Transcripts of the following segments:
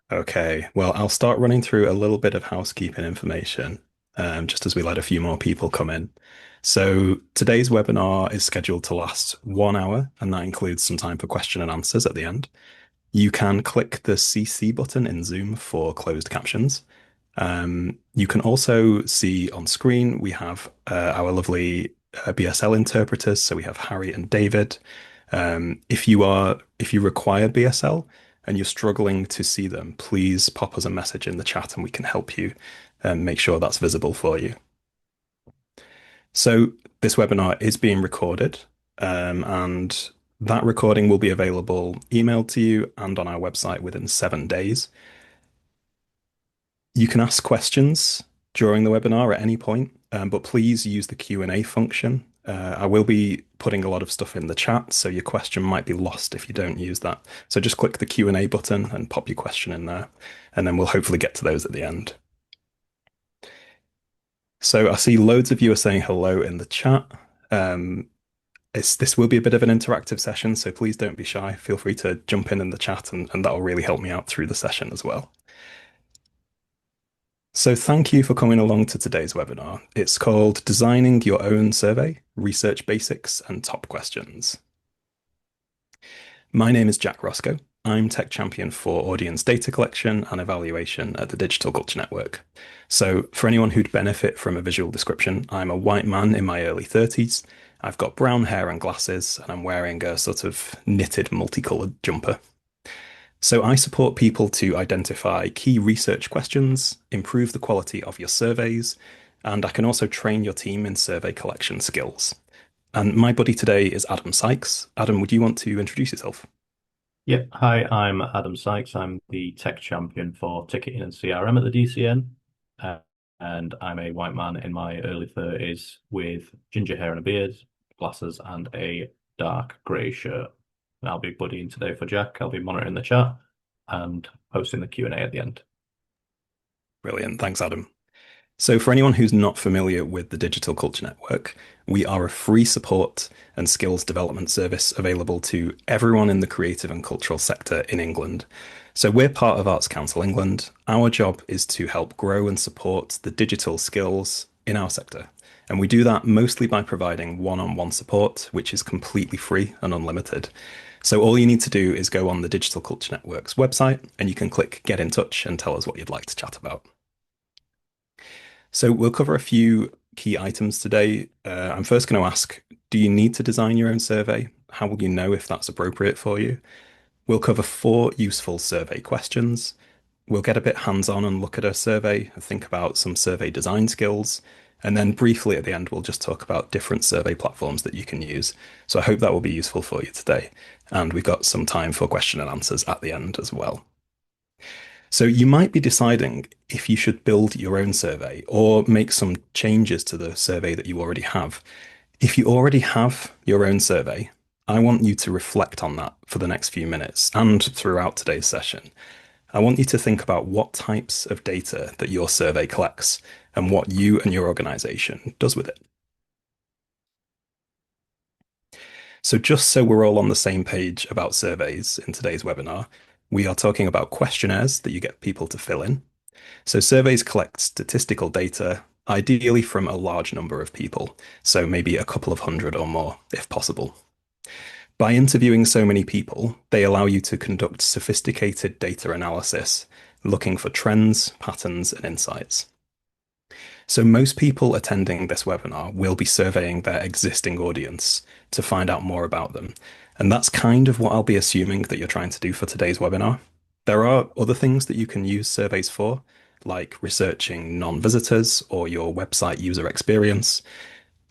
Okay, well, I'll start running through a little bit of housekeeping information, just as we let a few more people come in. So today's webinar is scheduled to last 1 hour, and that includes some time for question and answers at the end. You can click the CC button in Zoom for closed captions. You can also see on screen we have our lovely BSL interpreters. So we have Harry and David. If you require BSL and you're struggling to see them, please pop us a message in the chat and we can help you and make sure that's visible for you. So this webinar is being recorded, and that recording will be available emailed to you and on our website within 7 days. You can ask questions during the webinar at any point, but please use the Q&A function. I will be putting a lot of stuff in the chat, so your question might be lost if you don't use that. So just click the Q&A button and pop your question in there, and then we'll hopefully get to those at the end. So I see loads of you are saying hello in the chat. Um, this will be a bit of an interactive session, so please don't be shy. Feel free to jump in the chat, and that will really help me out through the session as well. So thank you for coming along to today's webinar. It's called Designing Your Own Survey, Research Basics and Top Questions. My name is Jack Roscoe. I'm Tech Champion for Audience Data Collection and Evaluation at the Digital Culture Network. So for anyone who'd benefit from a visual description, I'm a white man in my early 30s. I've got brown hair and glasses, and I'm wearing a sort of knitted multicolored jumper. So I support people to identify key research questions, improve the quality of your surveys, and I can also train your team in survey collection skills. And my buddy today is Adam Sykes. Adam, would you want to introduce yourself? Yep. Hi, I'm Adam Sykes. I'm the tech champion for ticketing and CRM at the DCN. Uh, and I'm a white man in my early 30s with ginger hair and a beard, glasses, and a dark grey shirt. And I'll be buddying today for Jack. I'll be monitoring the chat and posting the Q&A at the end. Brilliant. Thanks, Adam. So, for anyone who's not familiar with the Digital Culture Network, we are a free support and skills development service available to everyone in the creative and cultural sector in England. So, we're part of Arts Council England. Our job is to help grow and support the digital skills in our sector. And we do that mostly by providing one-on-one support, which is completely free and unlimited. So, all you need to do is go on the Digital Culture Network's website and you can click Get in Touch and tell us what you'd like to chat about. So we'll cover a few key items today. I'm first going to ask, do you need to design your own survey? How will you know if that's appropriate for you? We'll cover 4 useful survey questions. We'll get a bit hands-on and look at a survey and think about some survey design skills. And then briefly at the end, we'll just talk about different survey platforms that you can use. So I hope that will be useful for you today. And we've got some time for question and answers at the end as well. So you might be deciding if you should build your own survey or make some changes to the survey that you already have. If you already have your own survey, I want you to reflect on that for the next few minutes and throughout today's session. I want you to think about what types of data that your survey collects and what you and your organization does with it. So just so we're all on the same page about surveys in today's webinar, we are talking about questionnaires that you get people to fill in. So surveys collect statistical data, ideally from a large number of people, so maybe a couple of hundred or more, if possible. By interviewing so many people, they allow you to conduct sophisticated data analysis, looking for trends, patterns, and insights. So most people attending this webinar will be surveying their existing audience to find out more about them. And that's kind of what I'll be assuming that you're trying to do for today's webinar. There are other things that you can use surveys for, like researching non-visitors or your website user experience.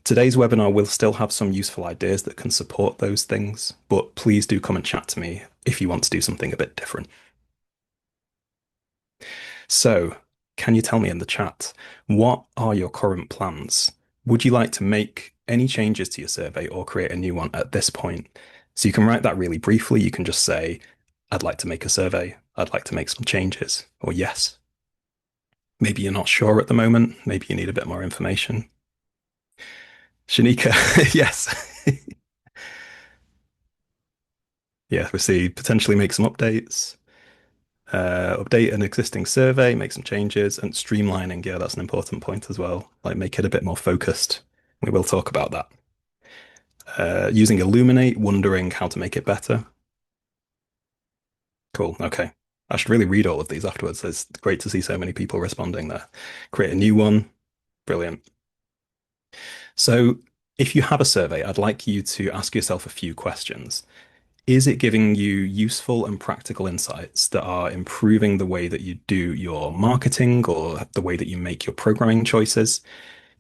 Today's webinar will still have some useful ideas that can support those things, but please do come and chat to me if you want to do something a bit different. So, can you tell me in the chat, what are your current plans? Would you like to make any changes to your survey or create a new one at this point? So you can write that really briefly. You can just say, I'd like to make a survey. I'd like to make some changes, or yes. Maybe you're not sure at the moment. Maybe you need a bit more information. Shanika, yes. Yeah, we see potentially make some updates. Update an existing survey, make some changes, and streamlining. Yeah, that's an important point as well. Like make it a bit more focused. We will talk about that. Using Illuminate, wondering how to make it better. Cool. Okay. I should really read all of these afterwards. It's great to see so many people responding there. Create a new one. Brilliant. So, if you have a survey, I'd like you to ask yourself a few questions. Is it giving you useful and practical insights that are improving the way that you do your marketing or the way that you make your programming choices?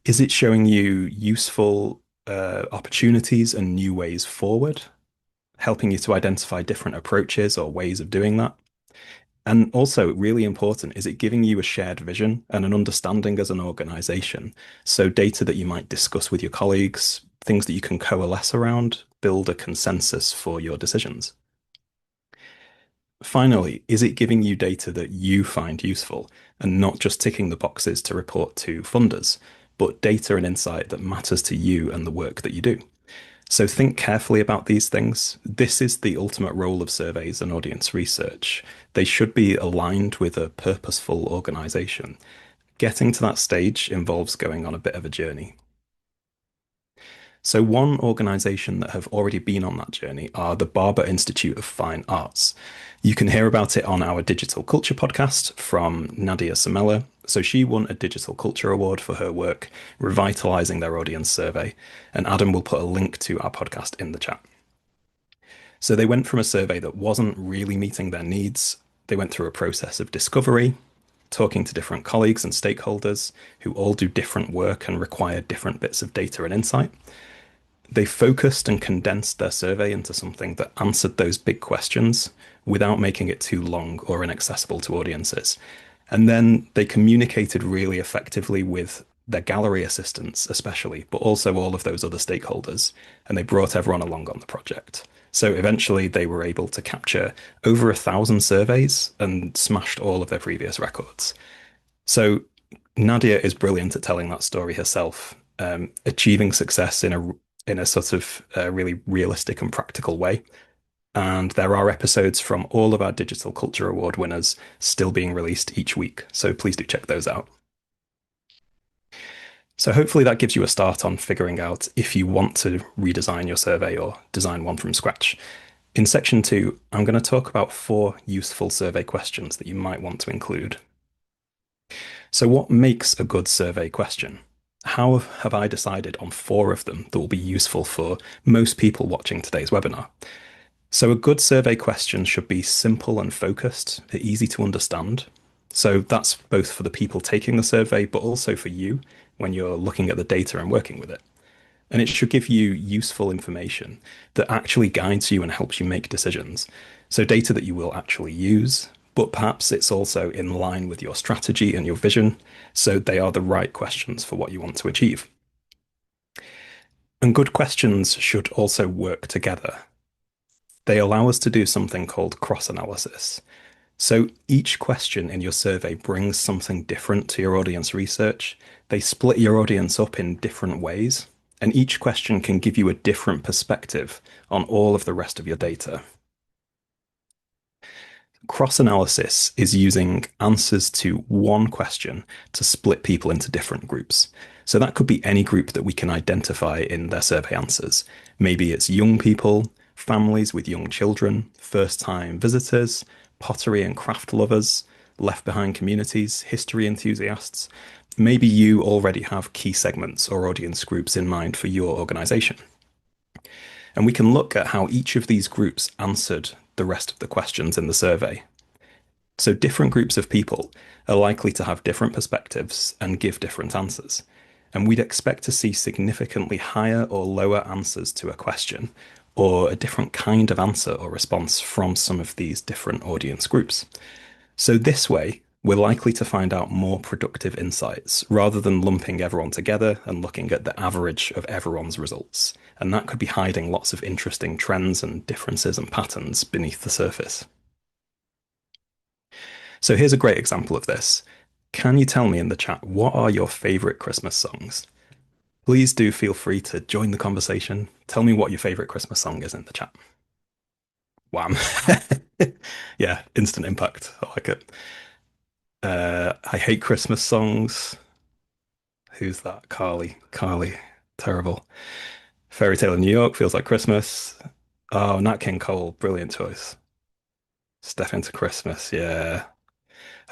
Is it showing you useful opportunities and new ways forward, helping you to identify different approaches or ways of doing that? And also, really important, is it giving you a shared vision and an understanding as an organization? So, data that you might discuss with your colleagues, things that you can coalesce around, build a consensus for your decisions. Finally, is it giving you data that you find useful and not just ticking the boxes to report to funders, but data and insight that matters to you and the work that you do? So think carefully about these things. This is the ultimate role of surveys and audience research. They should be aligned with a purposeful organization. Getting to that stage involves going on a bit of a journey. So, one organization that have already been on that journey are the Barber Institute of Fine Arts. You can hear about it on our Digital Culture podcast from Nadia Samela. So, she won a Digital Culture Award for her work revitalizing their audience survey. And Adam will put a link to our podcast in the chat. So, they went from a survey that wasn't really meeting their needs. They went through a process of discovery, talking to different colleagues and stakeholders who all do different work and require different bits of data and insight. They focused and condensed their survey into something that answered those big questions without making it too long or inaccessible to audiences. And then they communicated really effectively with their gallery assistants, especially, but also all of those other stakeholders. And they brought everyone along on the project. So eventually they were able to capture over 1,000 surveys and smashed all of their previous records. So Nadia is brilliant at telling that story herself, achieving success in a sort of really realistic and practical way. And there are episodes from all of our Digital Culture Award winners still being released each week. So please do check those out. So hopefully that gives you a start on figuring out if you want to redesign your survey or design one from scratch. In section 2, I'm going to talk about 4 useful survey questions that you might want to include. So what makes a good survey question? How have I decided on 4 of them that will be useful for most people watching today's webinar? So a good survey question should be simple and focused, easy to understand. So that's both for the people taking the survey, but also for you when you're looking at the data and working with it. And it should give you useful information that actually guides you and helps you make decisions. So data that you will actually use, but perhaps it's also in line with your strategy and your vision. So they are the right questions for what you want to achieve. And good questions should also work together. They allow us to do something called cross-analysis. So each question in your survey brings something different to your audience research. They split your audience up in different ways, and each question can give you a different perspective on all of the rest of your data. Cross-analysis is using answers to one question to split people into different groups. So that could be any group that we can identify in their survey answers. Maybe it's young people, families with young children, first-time visitors, pottery and craft lovers, left behind communities, history enthusiasts. Maybe you already have key segments or audience groups in mind for your organization. And we can look at how each of these groups answered the rest of the questions in the survey. So different groups of people are likely to have different perspectives and give different answers. And we'd expect to see significantly higher or lower answers to a question, or a different kind of answer or response from some of these different audience groups. So this way, we're likely to find out more productive insights rather than lumping everyone together and looking at the average of everyone's results. And that could be hiding lots of interesting trends and differences and patterns beneath the surface. So here's a great example of this. Can you tell me in the chat, what are your favorite Christmas songs? Please do feel free to join the conversation. Tell me what your favorite Christmas song is in the chat. Wham. Yeah, instant impact. I like it. I hate Christmas songs. Who's that? Carly. Carly. Terrible. Fairy Tale of New York feels like Christmas. Oh, Nat King Cole. Brilliant choice. Step into Christmas. Yeah.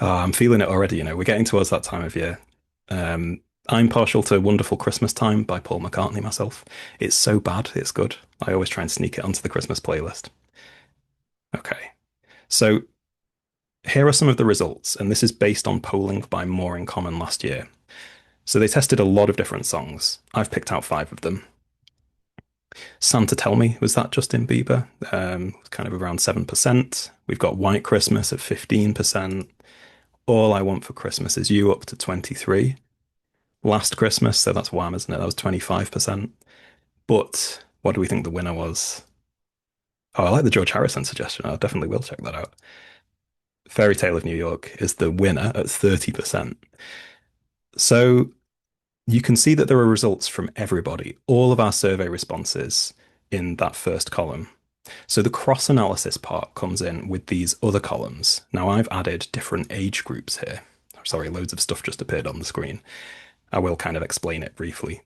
Oh, I'm feeling it already. We're getting towards that time of year. Um, I'm partial to Wonderful Christmas Time by Paul McCartney myself. It's so bad, it's good. I always try and sneak it onto the Christmas playlist. Okay. So here are some of the results, and this is based on polling by More in Common last year. So they tested a lot of different songs. I've picked out five of them. Santa Tell Me, was that Justin Bieber? Kind of around 7%. We've got White Christmas at 15%. All I Want for Christmas Is You up to 23. Last Christmas, so that's Wham, isn't it? That was 25%. But what do we think the winner was? Oh, I like the George Harrison suggestion. I definitely will check that out. Fairy Tale of New York is the winner at 30%. So you can see that there are results from everybody, all of our survey responses in that first column. So the cross analysis part comes in with these other columns. Now I've added different age groups here. Sorry, loads of stuff just appeared on the screen. I will kind of explain it briefly.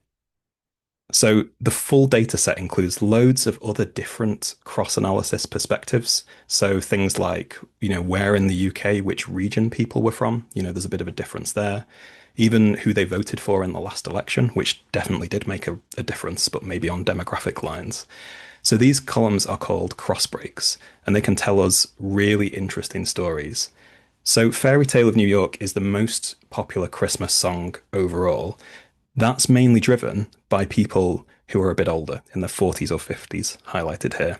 So the full data set includes loads of other different cross-analysis perspectives. So things like, where in the UK, which region people were from, there's a bit of a difference there. Even who they voted for in the last election, which definitely did make a difference, but maybe on demographic lines. So these columns are called cross breaks, and they can tell us really interesting stories. So Fairy Tale of New York is the most popular Christmas song overall. That's mainly driven by people who are a bit older, in their 40s or 50s, highlighted here.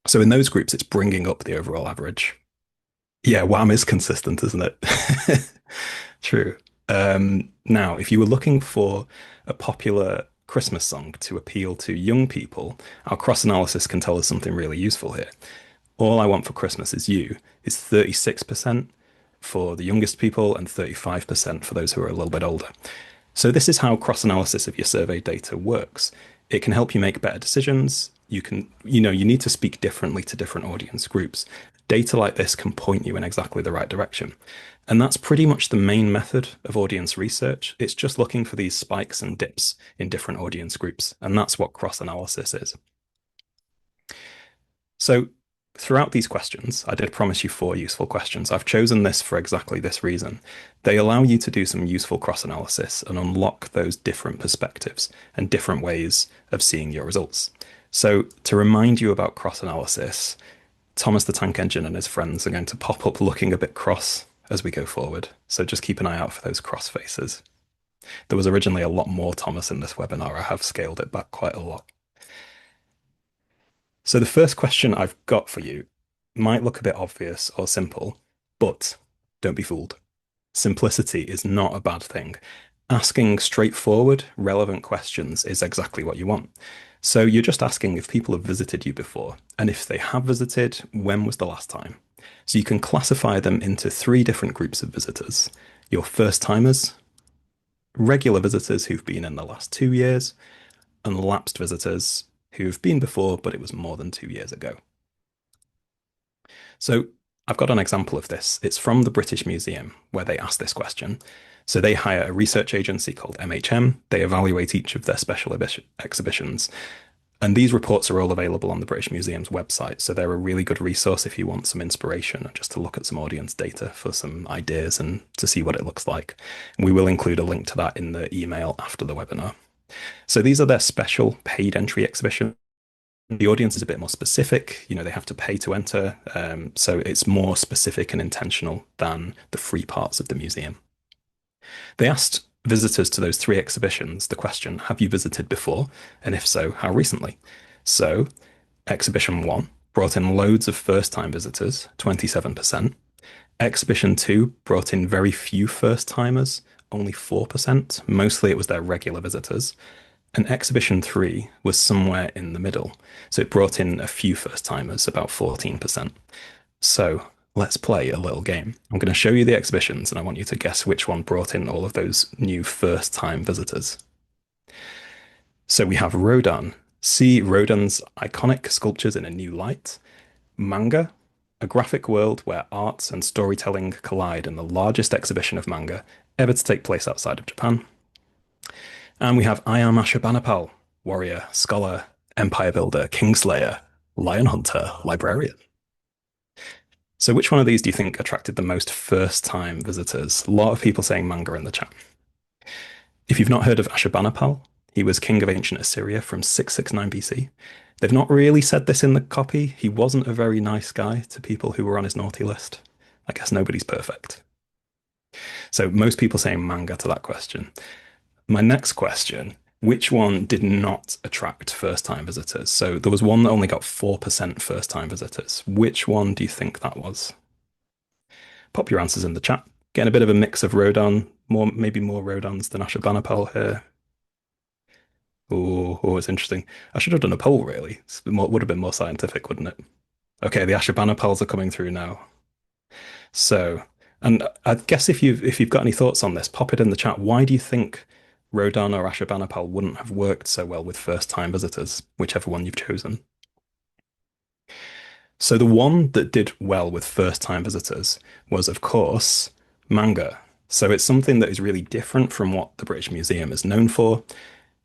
So in those groups, it's bringing up the overall average. Yeah, Wham is consistent, isn't it? True. Now, if you were looking for a popular Christmas song to appeal to young people, our cross analysis can tell us something really useful here. All I Want for Christmas Is You is 36% for the youngest people and 35% for those who are a little bit older. So this is how cross-analysis of your survey data works. It can help you make better decisions. You need to speak differently to different audience groups. Data like this can point you in exactly the right direction. And that's pretty much the main method of audience research. It's just looking for these spikes and dips in different audience groups. And that's what cross-analysis is. So throughout these questions, I did promise you four useful questions. I've chosen this for exactly this reason. They allow you to do some useful cross-analysis and unlock those different perspectives and different ways of seeing your results. So to remind you about cross-analysis, Thomas the Tank Engine and his friends are going to pop up looking a bit cross as we go forward. So just keep an eye out for those cross faces. There was originally a lot more Thomas in this webinar. I have scaled it back quite a lot. So the first question I've got for you might look a bit obvious or simple, but don't be fooled. Simplicity is not a bad thing. Asking straightforward, relevant questions is exactly what you want. So you're just asking if people have visited you before, and if they have visited, when was the last time? So you can classify them into three different groups of visitors: your first timers, regular visitors who've been in the last 2 years, and lapsed visitors who've been before, but it was more than 2 years ago. So I've got an example of this. It's from the British Museum, where they ask this question. So they hire a research agency called MHM. They evaluate each of their special exhibitions. And these reports are all available on the British Museum's website. So they're a really good resource if you want some inspiration, just to look at some audience data for some ideas and to see what it looks like. And we will include a link to that in the email after the webinar. So these are their special paid entry exhibitions. The audience is a bit more specific. They have to pay to enter. So it's more specific and intentional than the free parts of the museum. They asked visitors to those three exhibitions the question, have you visited before? And if so, how recently? So exhibition one brought in loads of first-time visitors, 27%. Exhibition two brought in very few first-timers, only 4%. Mostly it was their regular visitors. And exhibition three was somewhere in the middle. So it brought in a few first timers, about 14%. So let's play a little game. I'm going to show you the exhibitions and I want you to guess which one brought in all of those new first time visitors. So we have Rodin. See Rodin's iconic sculptures in a new light. Manga, a graphic world where arts and storytelling collide in the largest exhibition of manga ever to take place outside of Japan. And we have I Am Ashurbanipal, warrior, scholar, empire builder, kingslayer, lion hunter, librarian. So which one of these do you think attracted the most first-time visitors? A lot of people saying manga in the chat. If you've not heard of Ashurbanipal, he was king of ancient Assyria from 669 BC. They've not really said this in the copy. He wasn't a very nice guy to people who were on his naughty list. I guess nobody's perfect. So most people saying manga to that question. My next question, which one did not attract first-time visitors? So there was one that only got 4% first-time visitors. Which one do you think that was? Pop your answers in the chat. Getting a bit of a mix of Rodan, maybe more Rodans than Ashurbanipal here. Oh, it's interesting. I should have done a poll, really. Would have been more scientific, wouldn't it? Okay, the Ashurbanipals are coming through now. So, and I guess if you've got any thoughts on this, pop it in the chat. Why do you think Rodan or Ashurbanipal wouldn't have worked so well with first-time visitors, whichever one you've chosen? So the one that did well with first-time visitors was, of course, manga. So it's something that is really different from what the British Museum is known for.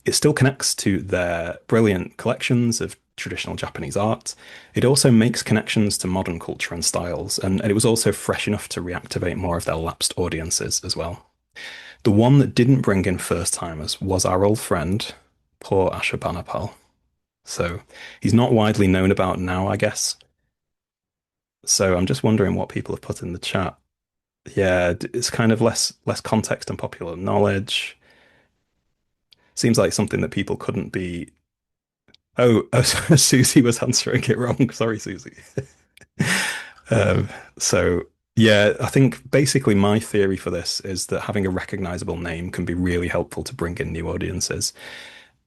It still connects to their brilliant collections of traditional Japanese art. It also makes connections to modern culture and styles, and it was also fresh enough to reactivate more of their lapsed audiences as well. The one that didn't bring in first timers was our old friend, poor Ashurbanipal. So he's not widely known about now, I guess. So I'm just wondering what people have put in the chat. Yeah, it's kind of less context and popular knowledge. Seems like something that people couldn't be. Oh, Susie was answering it wrong. Sorry, Susie. Um, so yeah, I think basically my theory for this is that having a recognizable name can be really helpful to bring in new audiences.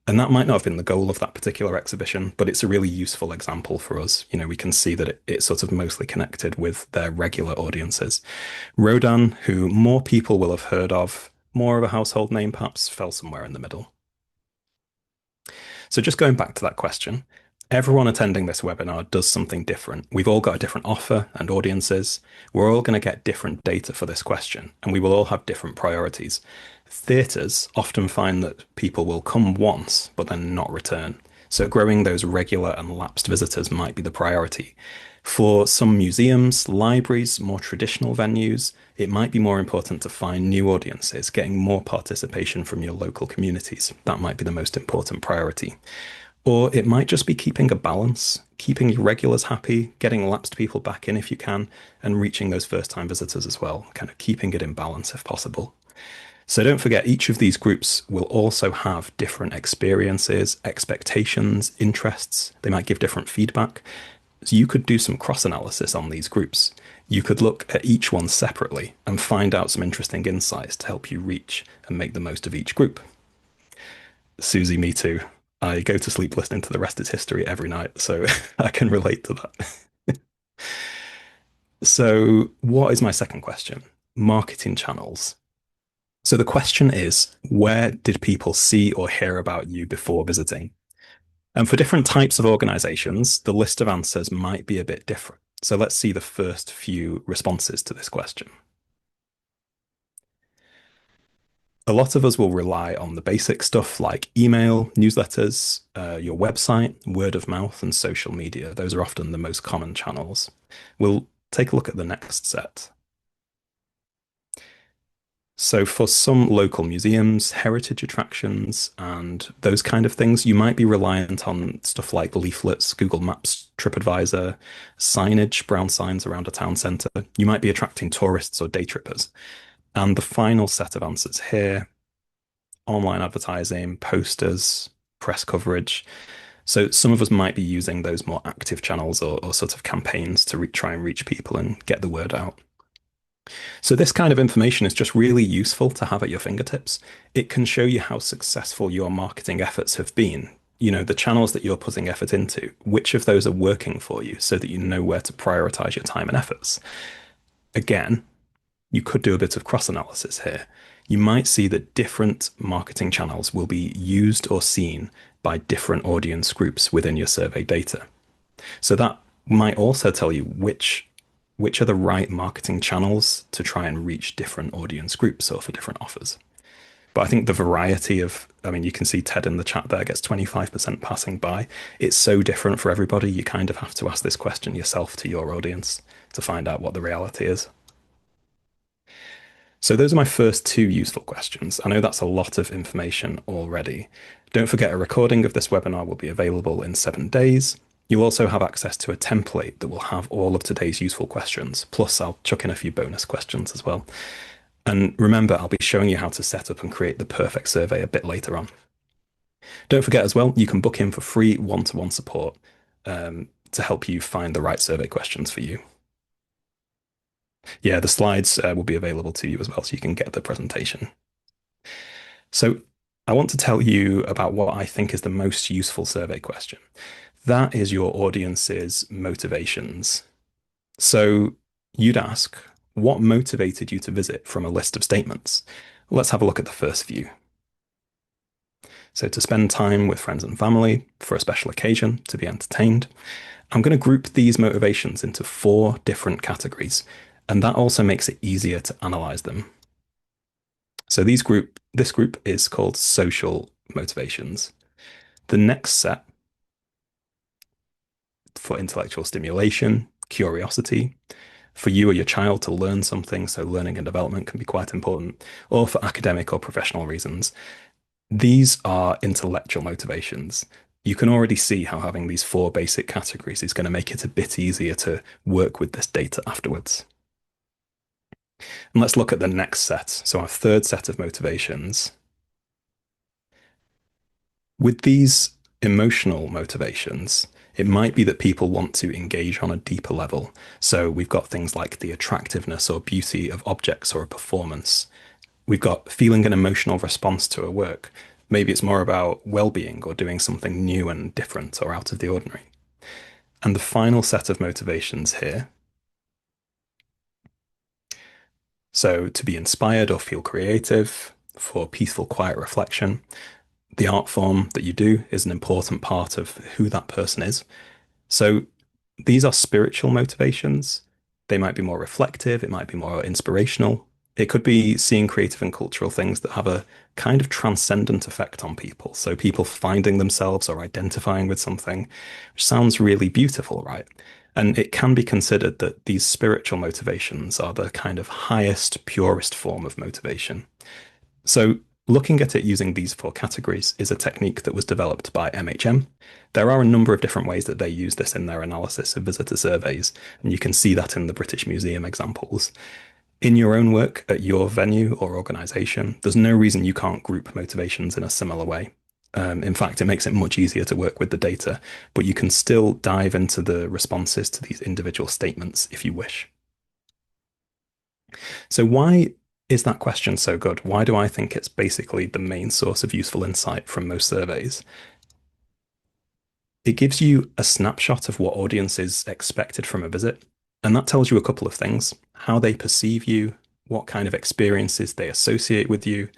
And that might not have been the goal of that particular exhibition, but it's a really useful example for us. You know, we can see that it's sort of mostly connected with their regular audiences. Rodan, who more people will have heard of, more of a household name perhaps, fell somewhere in the middle. So just going back to that question, everyone attending this webinar does something different. We've all got a different offer and audiences. We're all going to get different data for this question, and we will all have different priorities. Theatres often find that people will come once, but then not return. So growing those regular and lapsed visitors might be the priority. For some museums, libraries, more traditional venues, it might be more important to find new audiences, getting more participation from your local communities. That might be the most important priority. Or it might just be keeping a balance, keeping your regulars happy, getting lapsed people back in if you can, and reaching those first-time visitors as well, kind of keeping it in balance if possible. So don't forget, each of these groups will also have different experiences, expectations, interests. They might give different feedback. So you could do some cross-analysis on these groups. You could look at each one separately and find out some interesting insights to help you reach and make the most of each group. Susie, me too. I go to sleep listening to The Rest is History every night, so I can relate to that. So, what is my second question? Marketing channels. So, the question is, where did people see or hear about you before visiting? And for different types of organizations, the list of answers might be a bit different. So, let's see the first few responses to this question. A lot of us will rely on the basic stuff like email, newsletters, your website, word of mouth, and social media. Those are often the most common channels. We'll take a look at the next set. So for some local museums, heritage attractions, and those kind of things, you might be reliant on stuff like leaflets, Google Maps, TripAdvisor, signage, brown signs around a town centre. You might be attracting tourists or day trippers. And the final set of answers here, online advertising, posters, press coverage. So some of us might be using those more active channels or sort of campaigns to try and reach people and get the word out. So this kind of information is just really useful to have at your fingertips. It can show you how successful your marketing efforts have been. You know, the channels that you're putting effort into, which of those are working for you so that you know where to prioritize your time and efforts. Again, you could do a bit of cross-analysis here. You might see that different marketing channels will be used or seen by different audience groups within your survey data. So that might also tell you which are the right marketing channels to try and reach different audience groups or for different offers. But I think the variety of, I mean, you can see Ted in the chat there gets 25% passing by. It's so different for everybody. You kind of have to ask this question yourself to your audience to find out what the reality is. So those are my first two useful questions. I know that's a lot of information already. Don't forget a recording of this webinar will be available in 7 days. You'll also have access to a template that will have all of today's useful questions. Plus, I'll chuck in a few bonus questions as well. And remember, I'll be showing you how to set up and create the perfect survey a bit later on. Don't forget as well, you can book in for free one-to-one support to help you find the right survey questions for you. Yeah, the slides will be available to you as well, so you can get the presentation. So I want to tell you about what I think is the most useful survey question. That is your audience's motivations. So you'd ask, what motivated you to visit from a list of statements? Let's have a look at the first few. So to spend time with friends and family, for a special occasion, to be entertained. I'm going to group these motivations into 4 different categories, and that also makes it easier to analyze them. So this group is called social motivations. The next set for intellectual stimulation, curiosity, for you or your child to learn something, so learning and development can be quite important, or for academic or professional reasons. These are intellectual motivations. You can already see how having these 4 basic categories is going to make it a bit easier to work with this data afterwards. And let's look at the next set. So our third set of motivations. With these emotional motivations, it might be that people want to engage on a deeper level. So we've got things like the attractiveness or beauty of objects or a performance. We've got feeling an emotional response to a work. Maybe it's more about well-being or doing something new and different or out of the ordinary. And the final set of motivations here. So to be inspired or feel creative, for peaceful, quiet reflection. The art form that you do is an important part of who that person is. So these are spiritual motivations. They might be more reflective, it might be more inspirational. It could be seeing creative and cultural things that have a kind of transcendent effect on people. So people finding themselves or identifying with something, which sounds really beautiful, right? And it can be considered that these spiritual motivations are the kind of highest, purest form of motivation. So looking at it using these 4 categories is a technique that was developed by MHM. There are a number of different ways that they use this in their analysis of visitor surveys, and you can see that in the British Museum examples. In your own work at your venue or organization, there's no reason you can't group motivations in a similar way. In fact, it makes it much easier to work with the data, but you can still dive into the responses to these individual statements if you wish. So why is that question so good? Why do I think it's basically the main source of useful insight from most surveys? It gives you a snapshot of what audiences expected from a visit, and that tells you a couple of things: how they perceive you, what kind of experiences they associate with you,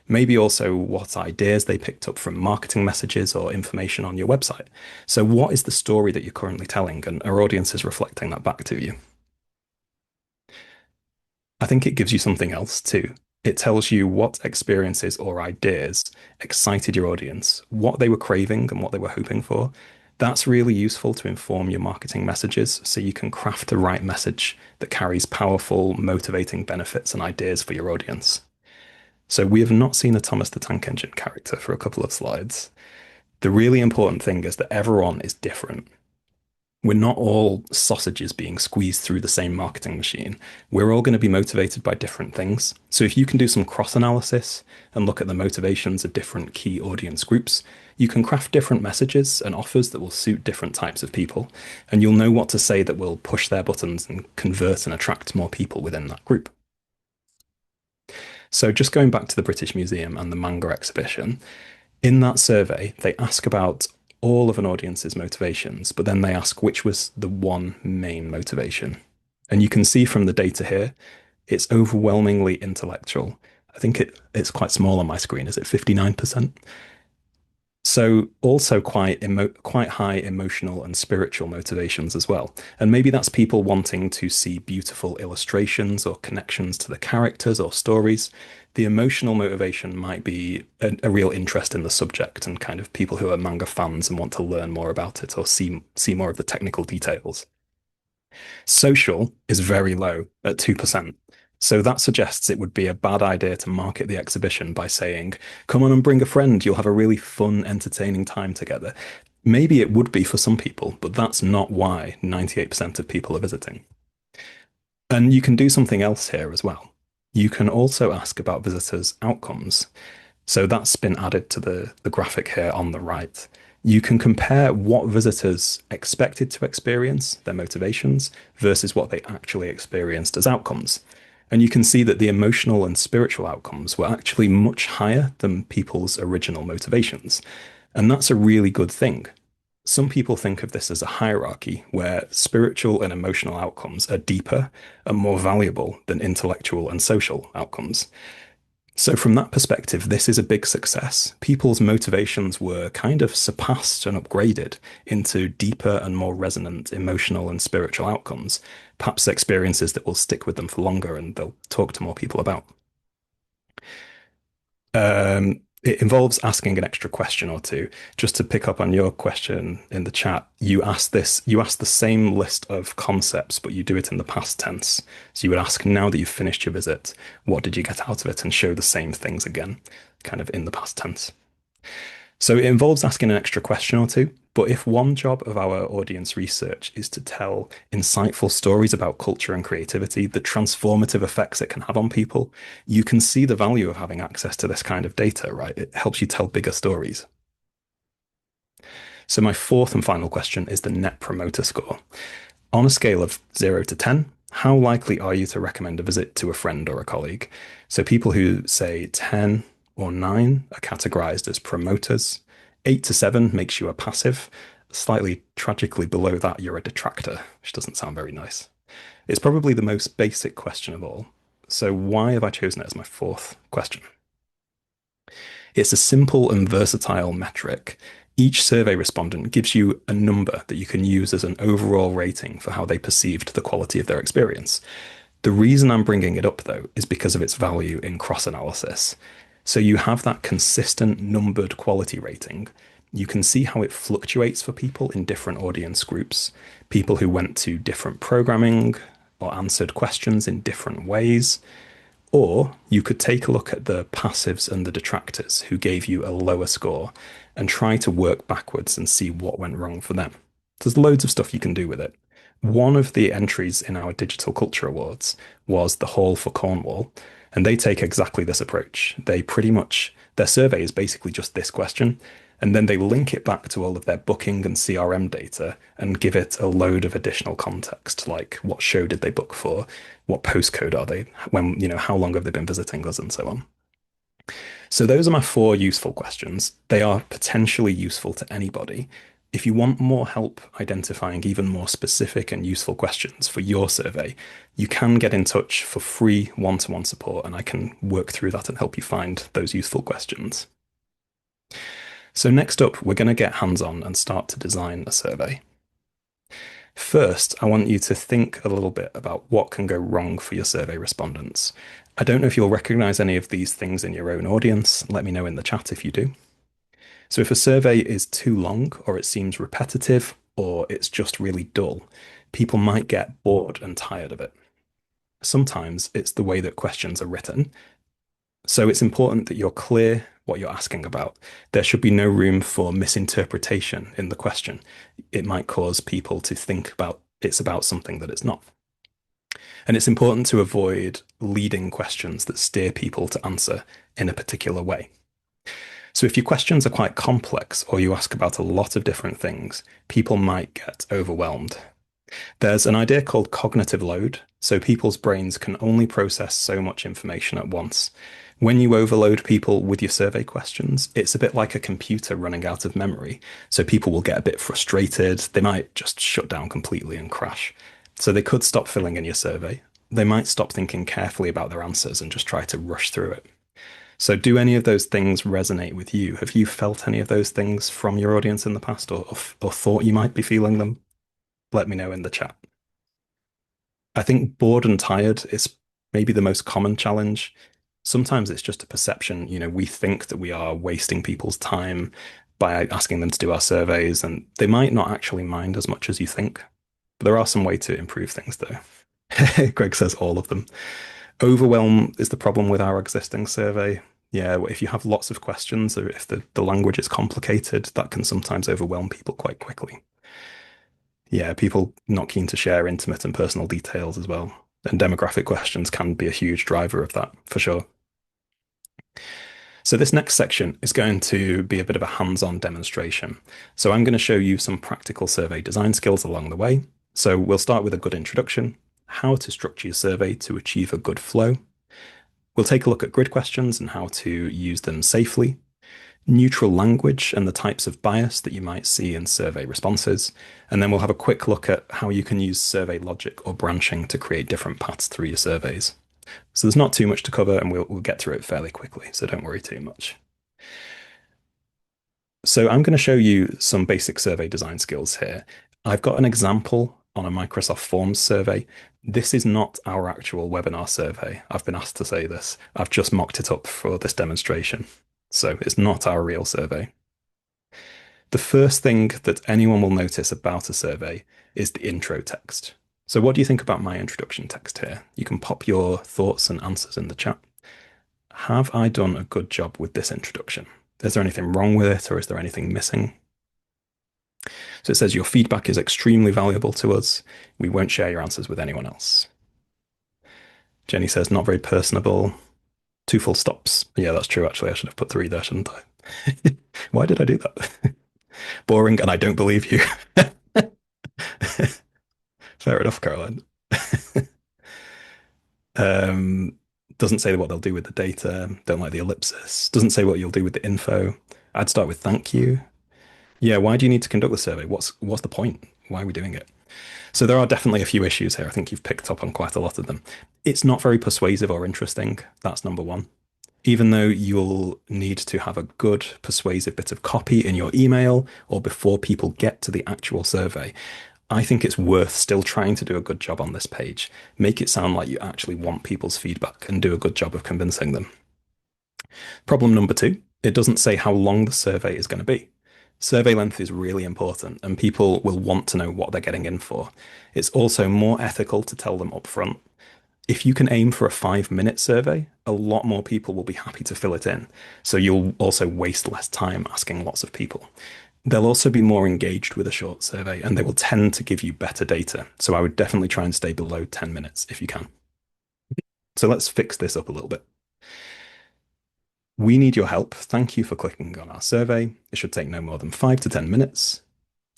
maybe also what ideas they picked up from marketing messages or information on your website. So what is the story that you're currently telling, and are audiences reflecting that back to you? I think it gives you something else too. It tells you what experiences or ideas excited your audience, what they were craving and what they were hoping for. That's really useful to inform your marketing messages so you can craft the right message that carries powerful, motivating benefits and ideas for your audience. So we have not seen a Thomas the Tank Engine character for a couple of slides. The really important thing is that everyone is different. We're not all sausages being squeezed through the same marketing machine. We're all going to be motivated by different things. So if you can do some cross analysis and look at the motivations of different key audience groups, you can craft different messages and offers that will suit different types of people. And you'll know what to say that will push their buttons and convert and attract more people within that group. So just going back to the British Museum and the manga exhibition, in that survey, they ask about all of an audience's motivations, but then they ask which was the one main motivation. And you can see from the data here, it's overwhelmingly intellectual. I think it's quite small on my screen. Is it 59%? So also quite high emotional and spiritual motivations as well. And maybe that's people wanting to see beautiful illustrations or connections to the characters or stories. The emotional motivation might be a real interest in the subject and kind of people who are manga fans and want to learn more about it or see more of the technical details. Social is very low at 2%. So that suggests it would be a bad idea to market the exhibition by saying, come on and bring a friend, you'll have a really fun, entertaining time together. Maybe it would be for some people, but that's not why 98% of people are visiting. And you can do something else here as well. You can also ask about visitors' outcomes. So that's been added to the graphic here on the right. You can compare what visitors expected to experience, their motivations, versus what they actually experienced as outcomes. And you can see that the emotional and spiritual outcomes were actually much higher than people's original motivations. And that's a really good thing. Some people think of this as a hierarchy where spiritual and emotional outcomes are deeper and more valuable than intellectual and social outcomes. So, from that perspective, this is a big success. People's motivations were kind of surpassed and upgraded into deeper and more resonant emotional and spiritual outcomes, perhaps experiences that will stick with them for longer and they'll talk to more people about. It involves asking an extra question or two. Just to pick up on your question in the chat, you ask the same list of concepts, but you do it in the past tense. So you would ask, now that you've finished your visit, what did you get out of it? And show the same things again, kind of in the past tense. So it involves asking an extra question or two. But if one job of our audience research is to tell insightful stories about culture and creativity, the transformative effects it can have on people, you can see the value of having access to this kind of data, right? It helps you tell bigger stories. So my fourth and final question is the Net Promoter Score. On a scale of 0 to 10, how likely are you to recommend a visit to a friend or a colleague? So people who say 10 or 9 are categorized as promoters. 8 to 7 makes you a passive. Slightly tragically below that, you're a detractor, which doesn't sound very nice. It's probably the most basic question of all. So why have I chosen it as my fourth question? It's a simple and versatile metric. Each survey respondent gives you a number that you can use as an overall rating for how they perceived the quality of their experience. The reason I'm bringing it up, though, is because of its value in cross analysis. So you have that consistent numbered quality rating. You can see how it fluctuates for people in different audience groups, people who went to different programming or answered questions in different ways. Or you could take a look at the passives and the detractors who gave you a lower score and try to work backwards and see what went wrong for them. There's loads of stuff you can do with it. One of the entries in our Digital Culture Awards was the Hall for Cornwall, and they take exactly this approach. They pretty much, their survey is basically just this question, and then they link it back to all of their booking and CRM data and give it a load of additional context, like what show did they book for, what postcode are they, when, how long have they been visiting us, and so on. So those are my four useful questions. They are potentially useful to anybody. If you want more help identifying even more specific and useful questions for your survey, you can get in touch for free one-to-one support, and I can work through that and help you find those useful questions. So next up, we're going to get hands-on and start to design a survey. First, I want you to think a little bit about what can go wrong for your survey respondents. I don't know if you'll recognize any of these things in your own audience. Let me know in the chat if you do. So if a survey is too long, or it seems repetitive, or it's just really dull, people might get bored and tired of it. Sometimes it's the way that questions are written. So it's important that you're clear what you're asking about. There should be no room for misinterpretation in the question. It might cause people to think about it's about something that it's not. And it's important to avoid leading questions that steer people to answer in a particular way. So if your questions are quite complex or you ask about a lot of different things, people might get overwhelmed. There's an idea called cognitive load. So people's brains can only process so much information at once. When you overload people with your survey questions, it's a bit like a computer running out of memory. So people will get a bit frustrated. They might just shut down completely and crash. So they could stop filling in your survey. They might stop thinking carefully about their answers and just try to rush through it. So, do any of those things resonate with you? Have you felt any of those things from your audience in the past, or thought you might be feeling them? Let me know in the chat. I think bored and tired is maybe the most common challenge. Sometimes it's just a perception. We think that we are wasting people's time by asking them to do our surveys, and they might not actually mind as much as you think. But there are some way to improve things, though. Greg says all of them. Overwhelm is the problem with our existing survey. Yeah, if you have lots of questions or if the language is complicated, that can sometimes overwhelm people quite quickly. Yeah, people not keen to share intimate and personal details as well. And demographic questions can be a huge driver of that, for sure. So this next section is going to be a bit of a hands-on demonstration. So I'm going to show you some practical survey design skills along the way. So we'll start with a good introduction, how to structure your survey to achieve a good flow. We'll take a look at grid questions and how to use them safely, neutral language and the types of bias that you might see in survey responses. And then we'll have a quick look at how you can use survey logic or branching to create different paths through your surveys. So there's not too much to cover, and we'll get through it fairly quickly, so don't worry too much. So I'm going to show you some basic survey design skills here. I've got an example on a Microsoft Forms survey. This is not our actual webinar survey. I've been asked to say this. I've just mocked it up for this demonstration. So it's not our real survey. The first thing that anyone will notice about a survey is the intro text. So what do you think about my introduction text here? You can pop your thoughts and answers in the chat. Have I done a good job with this introduction? Is there anything wrong with it, or is there anything missing? So it says your feedback is extremely valuable to us. We won't share your answers with anyone else. Jenny says not very personable. Two full stops. Yeah, that's true. Actually, I should have put three there, shouldn't I? Why did I do that? Boring, and I don't believe you. Fair enough, Caroline. Um, doesn't say what they'll do with the data. Don't like the ellipsis. Doesn't say what you'll do with the info. I'd start with thank you. Yeah, why do you need to conduct the survey? What's the point? Why are we doing it? So there are definitely a few issues here. I think you've picked up on quite a lot of them. It's not very persuasive or interesting. That's number one. Even though you'll need to have a good persuasive bit of copy in your email or before people get to the actual survey, I think it's worth still trying to do a good job on this page. Make it sound like you actually want people's feedback and do a good job of convincing them. Problem number two, it doesn't say how long the survey is going to be. Survey length is really important, and people will want to know what they're getting in for. It's also more ethical to tell them upfront. If you can aim for a 5-minute survey, a lot more people will be happy to fill it in. So you'll also waste less time asking lots of people. They'll also be more engaged with a short survey, and they will tend to give you better data. So I would definitely try and stay below 10 minutes if you can. So let's fix this up a little bit. We need your help. Thank you for clicking on our survey. It should take no more than 5 to 10 minutes.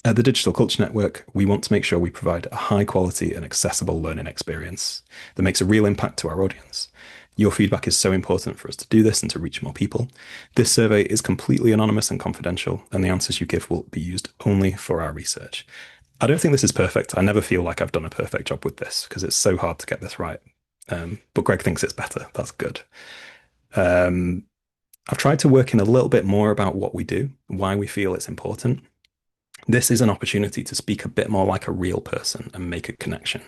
At the Digital Culture Network, we want to make sure we provide a high quality and accessible learning experience that makes a real impact to our audience. Your feedback is so important for us to do this and to reach more people. This survey is completely anonymous and confidential, and the answers you give will be used only for our research. I don't think this is perfect. I never feel like I've done a perfect job with this because it's so hard to get this right. But Greg thinks it's better. That's good. I've tried to work in a little bit more about what we do, why we feel it's important. This is an opportunity to speak a bit more like a real person and make a connection.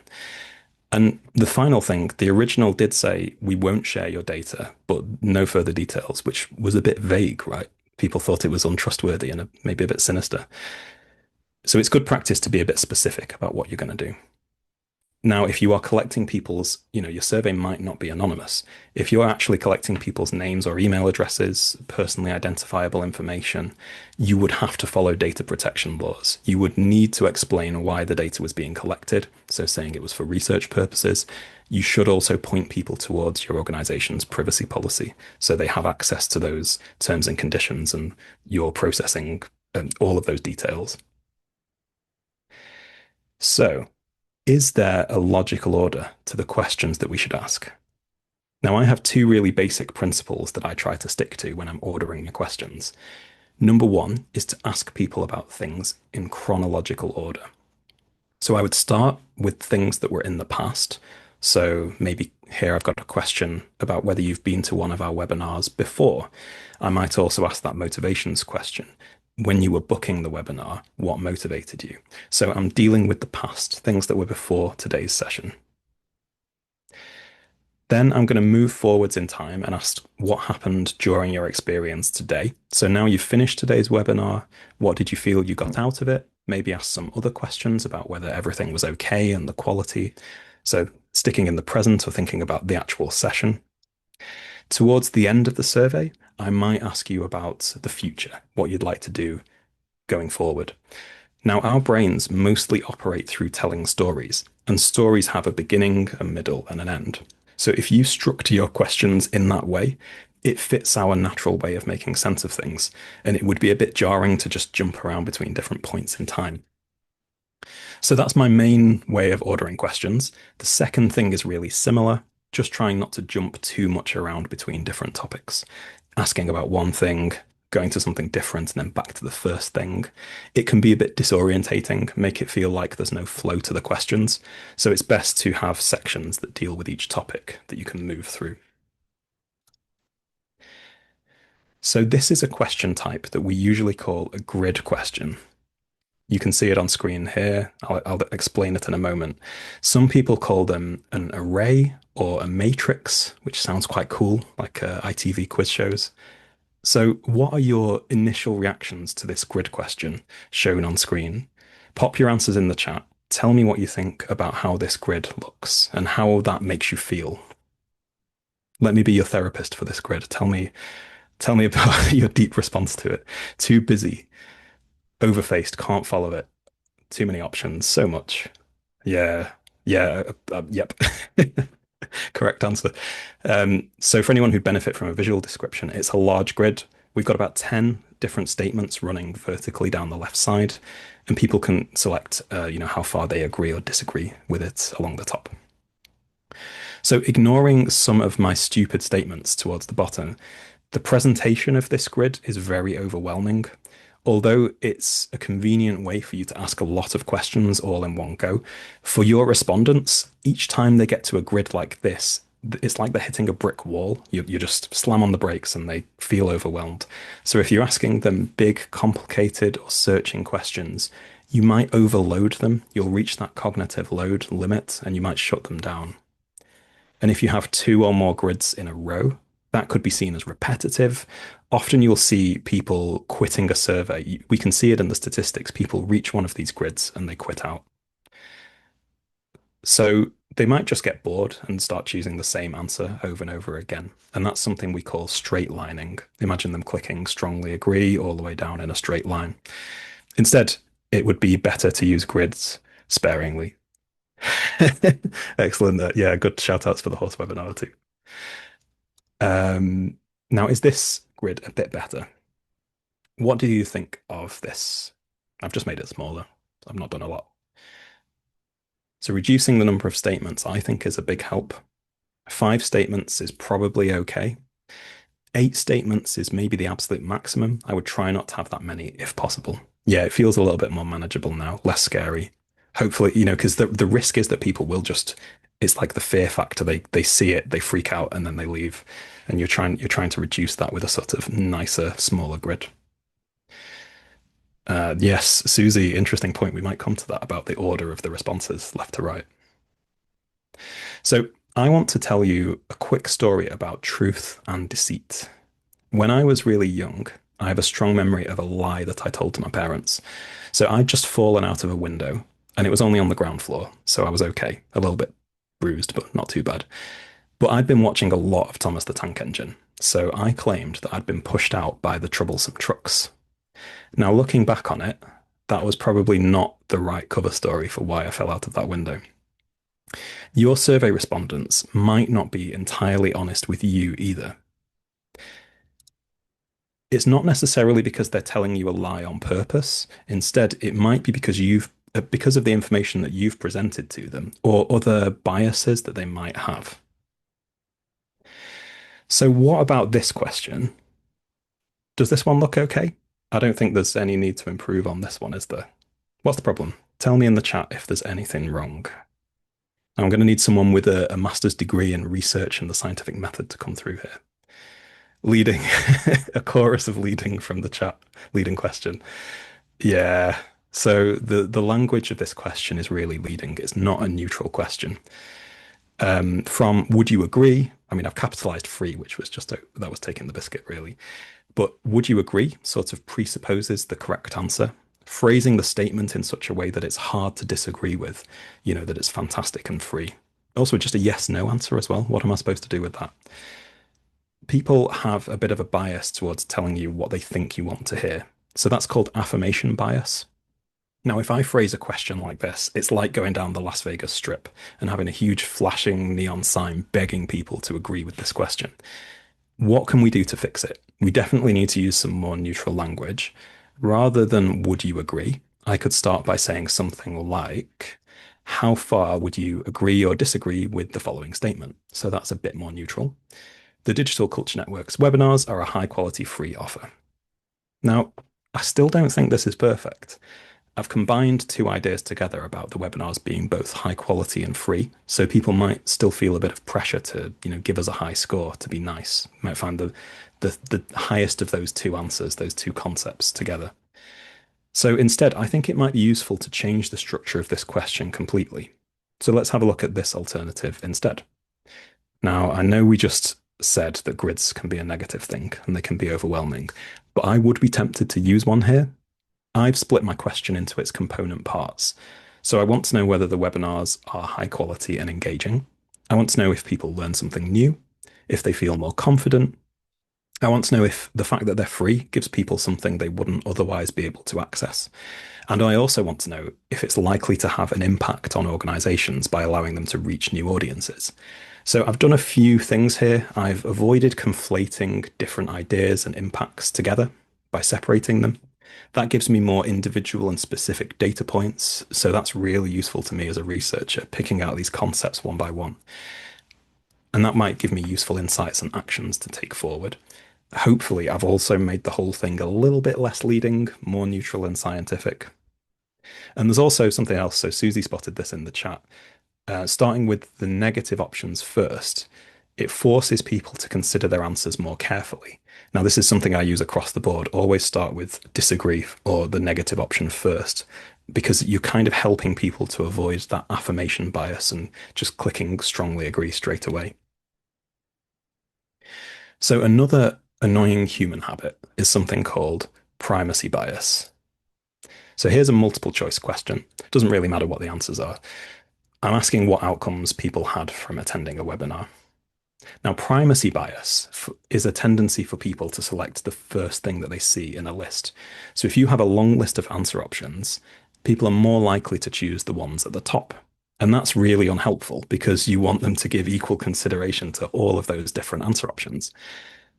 And the final thing, the original did say, we won't share your data, but no further details, which was a bit vague, right? People thought it was untrustworthy and maybe a bit sinister. So it's good practice to be a bit specific about what you're going to do. Now, if you are collecting people's, your survey might not be anonymous. If you're actually collecting people's names or email addresses, personally identifiable information, you would have to follow data protection laws. You would need to explain why the data was being collected, so saying it was for research purposes. You should also point people towards your organization's privacy policy, so they have access to those terms and conditions and your processing and all of those details. So, is there a logical order to the questions that we should ask? Now, I have two really basic principles that I try to stick to when I'm ordering my questions. Number one is to ask people about things in chronological order. So I would start with things that were in the past. So maybe here I've got a question about whether you've been to one of our webinars before. I might also ask that motivations question. When you were booking the webinar, what motivated you? So I'm dealing with the past, things that were before today's session. Then I'm going to move forwards in time and ask what happened during your experience today. So now you've finished today's webinar. What did you feel you got out of it? Maybe ask some other questions about whether everything was okay and the quality. So sticking in the present or thinking about the actual session. Towards the end of the survey, I might ask you about the future, what you'd like to do going forward. Now, our brains mostly operate through telling stories, and stories have a beginning, a middle, and an end. So if you structure your questions in that way, it fits our natural way of making sense of things, and it would be a bit jarring to just jump around between different points in time. So that's my main way of ordering questions. The second thing is really similar, just trying not to jump too much around between different topics. Asking about one thing, going to something different, and then back to the first thing. It can be a bit disorientating, make it feel like there's no flow to the questions. So it's best to have sections that deal with each topic that you can move through. So this is a question type that we usually call a grid question. You can see it on screen here. I'll explain it in a moment. Some people call them an array or a matrix, which sounds quite cool, like ITV quiz shows. So, what are your initial reactions to this grid question shown on screen? Pop your answers in the chat. Tell me what you think about how this grid looks and how that makes you feel. Let me be your therapist for this grid. Tell me about your deep response to it. Too busy, overfaced, can't follow it. Too many options, so much. Yeah, yeah, yep. Correct answer. So for anyone who'd benefit from a visual description, it's a large grid. We've got about 10 different statements running vertically down the left side, and people can select, how far they agree or disagree with it along the top. So ignoring some of my stupid statements towards the bottom, the presentation of this grid is very overwhelming. Although it's a convenient way for you to ask a lot of questions all in one go, for your respondents, each time they get to a grid like this, it's like they're hitting a brick wall. You just slam on the brakes and they feel overwhelmed. So if you're asking them big, complicated, or searching questions, you might overload them. You'll reach that cognitive load limit and you might shut them down. And if you have two or more grids in a row, that could be seen as repetitive. Often you'll see people quitting a survey. We can see it in the statistics. People reach one of these grids and they quit out. So they might just get bored and start choosing the same answer over and over again. And that's something we call straight lining. Imagine them clicking strongly agree all the way down in a straight line. Instead, it would be better to use grids sparingly. Excellent. Yeah, good shout outs for the horse webinar too. Now, is this grid a bit better? What do you think of this? I've just made it smaller. I've not done a lot. So reducing the number of statements, I think, is a big help. 5 statements is probably okay. 8 statements is maybe the absolute maximum. I would try not to have that many if possible. Yeah, it feels a little bit more manageable now, less scary. Hopefully, because the risk is that people will just, it's like the fear factor. They see it, they freak out, and then they leave. And you're trying to reduce that with a sort of nicer, smaller grid. Yes, Susie, interesting point. We might come to that about the order of the responses left to right. So I want to tell you a quick story about truth and deceit. When I was really young, I have a strong memory of a lie that I told to my parents. So I'd just fallen out of a window and it was only on the ground floor. So I was okay, a little bit bruised, but not too bad. But I'd been watching a lot of Thomas the Tank Engine. So I claimed that I'd been pushed out by the troublesome trucks. Now, looking back on it, that was probably not the right cover story for why I fell out of that window. Your survey respondents might not be entirely honest with you either. It's not necessarily because they're telling you a lie on purpose. Instead, it might be because of the information that you've presented to them or other biases that they might have. So what about this question? Does this one look okay? I don't think there's any need to improve on this one, is there? What's the problem? Tell me in the chat if there's anything wrong. Now, I'm going to need someone with a master's degree in research and the scientific method to come through here. Leading, a chorus of leading from the chat, leading question. Yeah. So the language of this question is really leading. It's not a neutral question. From would you agree? I mean, I've capitalized free, which was just that was taking the biscuit, really. But would you agree sort of presupposes the correct answer, phrasing the statement in such a way that it's hard to disagree with, that it's fantastic and free. Also, just a yes no answer as well. What am I supposed to do with that? People have a bit of a bias towards telling you what they think you want to hear. So that's called affirmation bias. Now, if I phrase a question like this, it's like going down the Las Vegas Strip and having a huge flashing neon sign begging people to agree with this question. What can we do to fix it? We definitely need to use some more neutral language. Rather than would you agree, I could start by saying something like, how far would you agree or disagree with the following statement? So that's a bit more neutral. The Digital Culture Network's webinars are a high quality free offer. Now, I still don't think this is perfect. I've combined two ideas together about the webinars being both high quality and free, so people might still feel a bit of pressure to, give us a high score to be nice. You might find the highest of those two answers, those two concepts together. So instead, I think it might be useful to change the structure of this question completely. So let's have a look at this alternative instead. Now, I know we just said that grids can be a negative thing and they can be overwhelming, but I would be tempted to use one here. I've split my question into its component parts. So I want to know whether the webinars are high quality and engaging. I want to know if people learn something new, if they feel more confident. I want to know if the fact that they're free gives people something they wouldn't otherwise be able to access. And I also want to know if it's likely to have an impact on organizations by allowing them to reach new audiences. So I've done a few things here. I've avoided conflating different ideas and impacts together by separating them. That gives me more individual and specific data points. So that's really useful to me as a researcher, picking out these concepts one by one. And that might give me useful insights and actions to take forward. Hopefully, I've also made the whole thing a little bit less leading, more neutral and scientific. And there's also something else. So Susie spotted this in the chat. Starting with the negative options first, it forces people to consider their answers more carefully. Now, this is something I use across the board. Always start with disagree or the negative option first, because you're kind of helping people to avoid that affirmation bias and just clicking strongly agree straight away. So another annoying human habit is something called primacy bias. So here's a multiple choice question. It doesn't really matter what the answers are. I'm asking what outcomes people had from attending a webinar. Now, primacy bias is a tendency for people to select the first thing that they see in a list. So if you have a long list of answer options, people are more likely to choose the ones at the top. And that's really unhelpful because you want them to give equal consideration to all of those different answer options.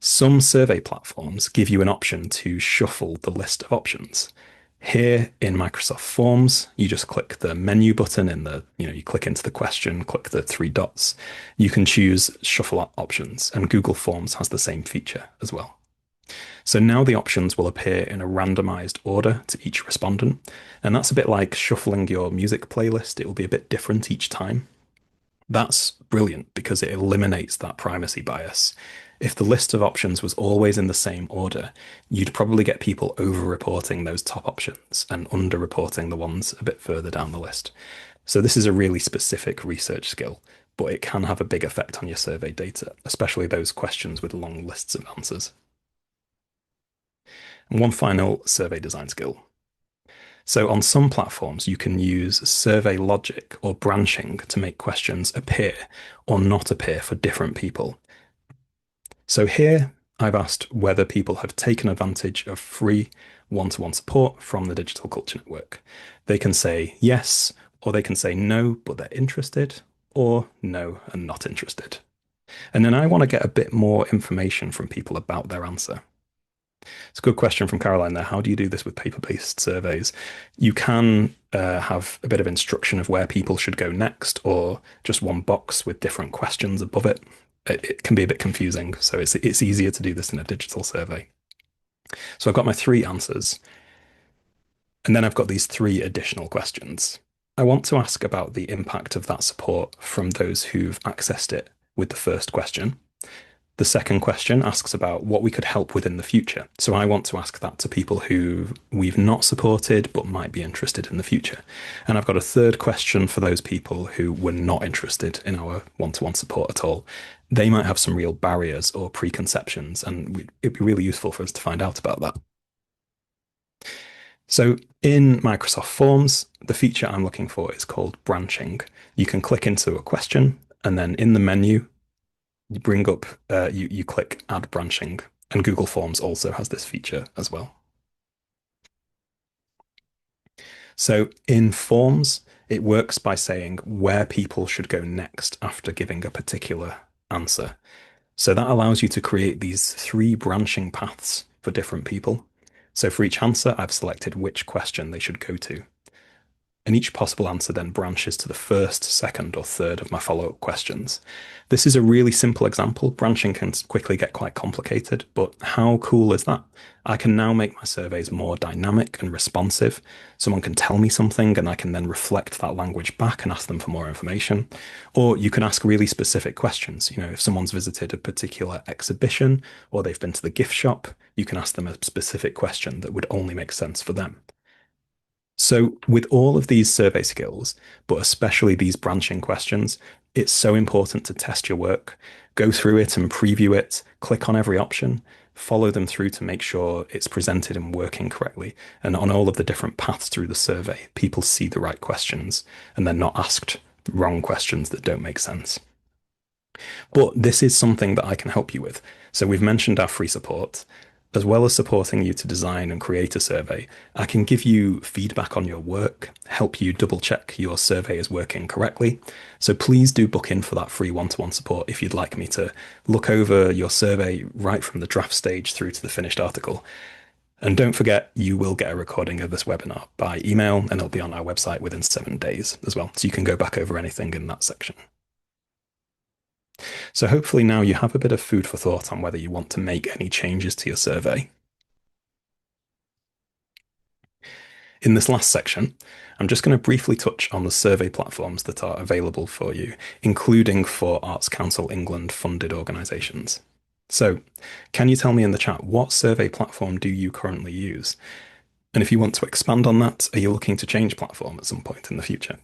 Some survey platforms give you an option to shuffle the list of options. Here in Microsoft Forms, you just click the menu button in you click into the question, click the three dots. You can choose shuffle options, and Google Forms has the same feature as well. So now the options will appear in a randomized order to each respondent. And that's a bit like shuffling your music playlist. It will be a bit different each time. That's brilliant because it eliminates that primacy bias. If the list of options was always in the same order, you'd probably get people over-reporting those top options and under-reporting the ones a bit further down the list. So this is a really specific research skill, but it can have a big effect on your survey data, especially those questions with long lists of answers. And one final survey design skill. So on some platforms, you can use survey logic or branching to make questions appear or not appear for different people. So here I've asked whether people have taken advantage of free one-to-one support from the Digital Culture Network. They can say yes, or they can say no, but they're interested, or no and not interested. And then I want to get a bit more information from people about their answer. It's a good question from Caroline there. How do you do this with paper-based surveys? You can have a bit of instruction of where people should go next, or just one box with different questions above it. It can be a bit confusing, so it's easier to do this in a digital survey. So I've got my three answers, and then I've got these three additional questions. I want to ask about the impact of that support from those who've accessed it with the first question. The second question asks about what we could help with in the future. So I want to ask that to people who we've not supported but might be interested in the future. And I've got a third question for those people who were not interested in our one-to-one support at all. They might have some real barriers or preconceptions, and it'd be really useful for us to find out about that. So in Microsoft Forms, the feature I'm looking for is called branching. You can click into a question, and then in the menu, you bring up, you click Add Branching, and Google Forms also has this feature as well. So in Forms, it works by saying where people should go next after giving a particular answer. So that allows you to create these three branching paths for different people. So for each answer, I've selected which question they should go to. And each possible answer then branches to the first, second, or third of my follow-up questions. This is a really simple example. Branching can quickly get quite complicated, but how cool is that? I can now make my surveys more dynamic and responsive. Someone can tell me something, and I can then reflect that language back and ask them for more information. Or you can ask really specific questions. You know, if someone's visited a particular exhibition or they've been to the gift shop, you can ask them a specific question that would only make sense for them. So, with all of these survey skills, but especially these branching questions, it's so important to test your work, go through it and preview it, click on every option, follow them through to make sure it's presented and working correctly. And on all of the different paths through the survey, people see the right questions and they're not asked wrong questions that don't make sense. But this is something that I can help you with. So we've mentioned our free support. As well as supporting you to design and create a survey, I can give you feedback on your work, help you double check your survey is working correctly. So please do book in for that free one-to-one support if you'd like me to look over your survey right from the draft stage through to the finished article. And don't forget, you will get a recording of this webinar by email, and it'll be on our website within 7 days as well. So you can go back over anything in that section. So hopefully now you have a bit of food for thought on whether you want to make any changes to your survey. In this last section, I'm just going to briefly touch on the survey platforms that are available for you, including for Arts Council England funded organisations. So, can you tell me in the chat, what survey platform do you currently use? And if you want to expand on that, are you looking to change platform at some point in the future?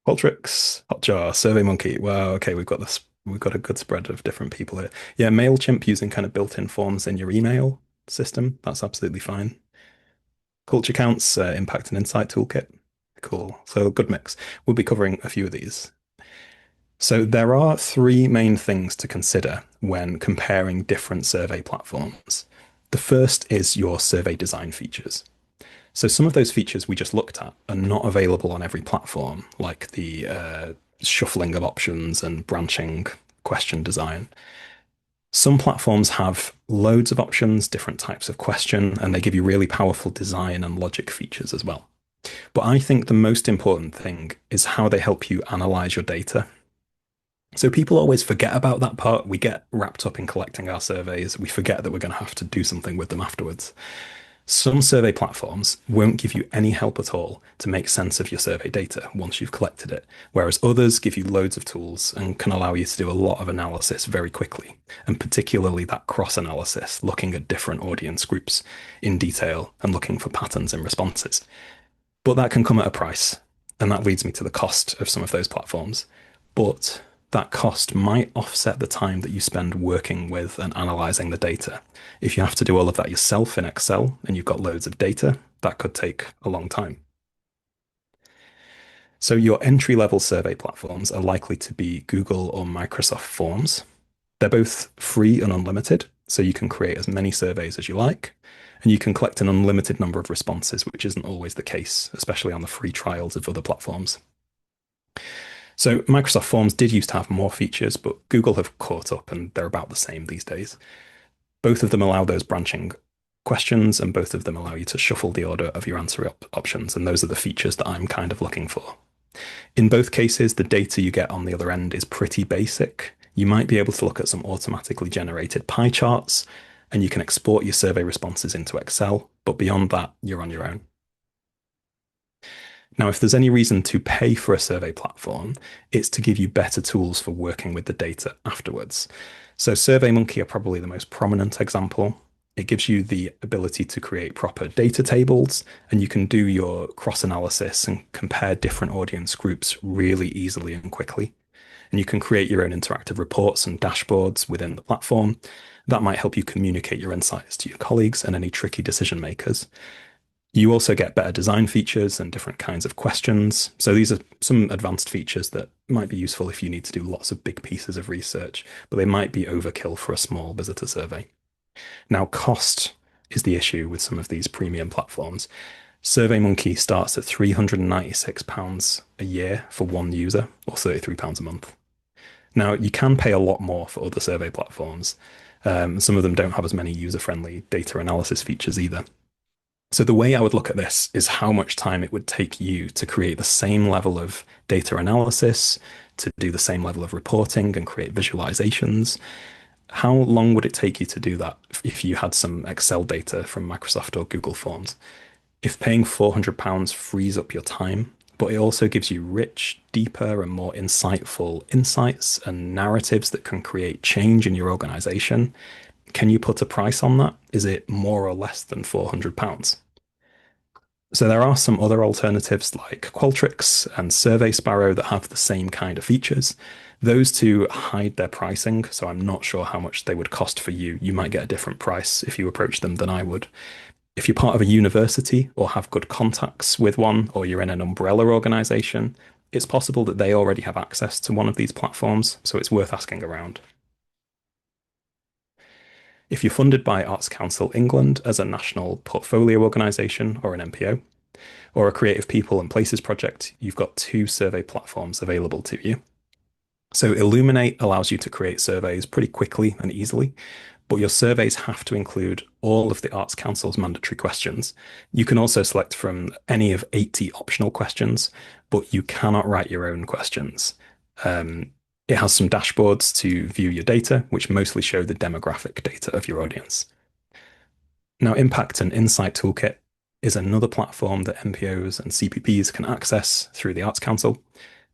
Qualtrics, Hotjar, SurveyMonkey. Wow, okay, we've got this. We've got a good spread of different people here. Yeah, MailChimp using kind of built-in forms in your email system. That's absolutely fine. Culture counts, impact and insight toolkit. Cool. So good mix. We'll be covering a few of these. So there are three main things to consider when comparing different survey platforms. The first is your survey design features. So some of those features we just looked at are not available on every platform, like the shuffling of options and branching question design. Some platforms have loads of options, different types of question, and they give you really powerful design and logic features as well. But I think the most important thing is how they help you analyze your data. So people always forget about that part. We get wrapped up in collecting our surveys. We forget that we're going to have to do something with them afterwards. Some survey platforms won't give you any help at all to make sense of your survey data once you've collected it, whereas others give you loads of tools and can allow you to do a lot of analysis very quickly, and particularly that cross-analysis, looking at different audience groups in detail and looking for patterns in responses. But that can come at a price, and that leads me to the cost of some of those platforms. But that cost might offset the time that you spend working with and analyzing the data. If you have to do all of that yourself in Excel and you've got loads of data, that could take a long time. So your entry-level survey platforms are likely to be Google or Microsoft Forms. They're both free and unlimited, so you can create as many surveys as you like, and you can collect an unlimited number of responses, which isn't always the case, especially on the free trials of other platforms. So Microsoft Forms did used to have more features, but Google have caught up and they're about the same these days. Both of them allow those branching questions, and both of them allow you to shuffle the order of your answer options, and those are the features that I'm kind of looking for. In both cases, the data you get on the other end is pretty basic. You might be able to look at some automatically generated pie charts, and you can export your survey responses into Excel, but beyond that, you're on your own. Now, if there's any reason to pay for a survey platform, it's to give you better tools for working with the data afterwards. So, SurveyMonkey are probably the most prominent example. It gives you the ability to create proper data tables, and you can do your cross analysis and compare different audience groups really easily and quickly. And you can create your own interactive reports and dashboards within the platform. That might help you communicate your insights to your colleagues and any tricky decision makers. You also get better design features and different kinds of questions. So these are some advanced features that might be useful if you need to do lots of big pieces of research, but they might be overkill for a small visitor survey. Now, cost is the issue with some of these premium platforms. SurveyMonkey starts at £396 a year for one user, or £33 a month. Now, you can pay a lot more for other survey platforms. Some of them don't have as many user-friendly data analysis features either. So the way I would look at this is how much time it would take you to create the same level of data analysis, to do the same level of reporting and create visualizations. How long would it take you to do that if you had some Excel data from Microsoft or Google Forms? If paying £400 frees up your time, but it also gives you rich, deeper, and more insightful insights and narratives that can create change in your organization, can you put a price on that? Is it more or less than £400? So there are some other alternatives like Qualtrics and Survey Sparrow that have the same kind of features. Those two hide their pricing, so I'm not sure how much they would cost for you. You might get a different price if you approach them than I would. If you're part of a university or have good contacts with one, or you're in an umbrella organization, it's possible that they already have access to one of these platforms, so it's worth asking around. If you're funded by Arts Council England as a national portfolio organisation or an NPO, or a Creative People and Places project, you've got two survey platforms available to you. So Illuminate allows you to create surveys pretty quickly and easily, but your surveys have to include all of the Arts Council's mandatory questions. You can also select from any of 80 optional questions, but you cannot write your own questions. It has some dashboards to view your data, which mostly show the demographic data of your audience. Now, Impact and Insight Toolkit is another platform that MPOs and CPPs can access through the Arts Council.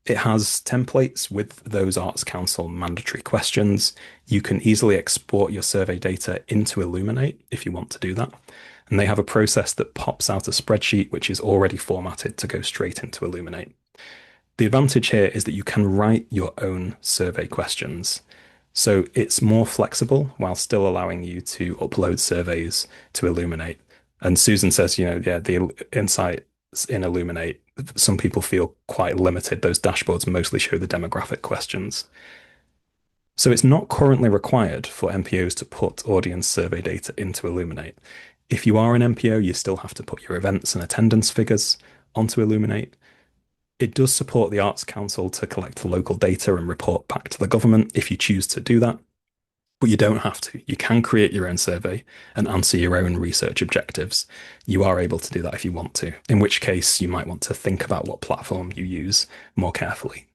It has templates with those Arts Council mandatory questions. You can easily export your survey data into Illuminate if you want to do that. And they have a process that pops out a spreadsheet which is already formatted to go straight into Illuminate. The advantage here is that you can write your own survey questions. So it's more flexible while still allowing you to upload surveys to Illuminate. And Susan says, yeah, the insights in Illuminate, some people feel quite limited. Those dashboards mostly show the demographic questions. So it's not currently required for MPOs to put audience survey data into Illuminate. If you are an MPO, you still have to put your events and attendance figures onto Illuminate. It does support the Arts Council to collect local data and report back to the government if you choose to do that. But you don't have to. You can create your own survey and answer your own research objectives. You are able to do that if you want to, in which case you might want to think about what platform you use more carefully.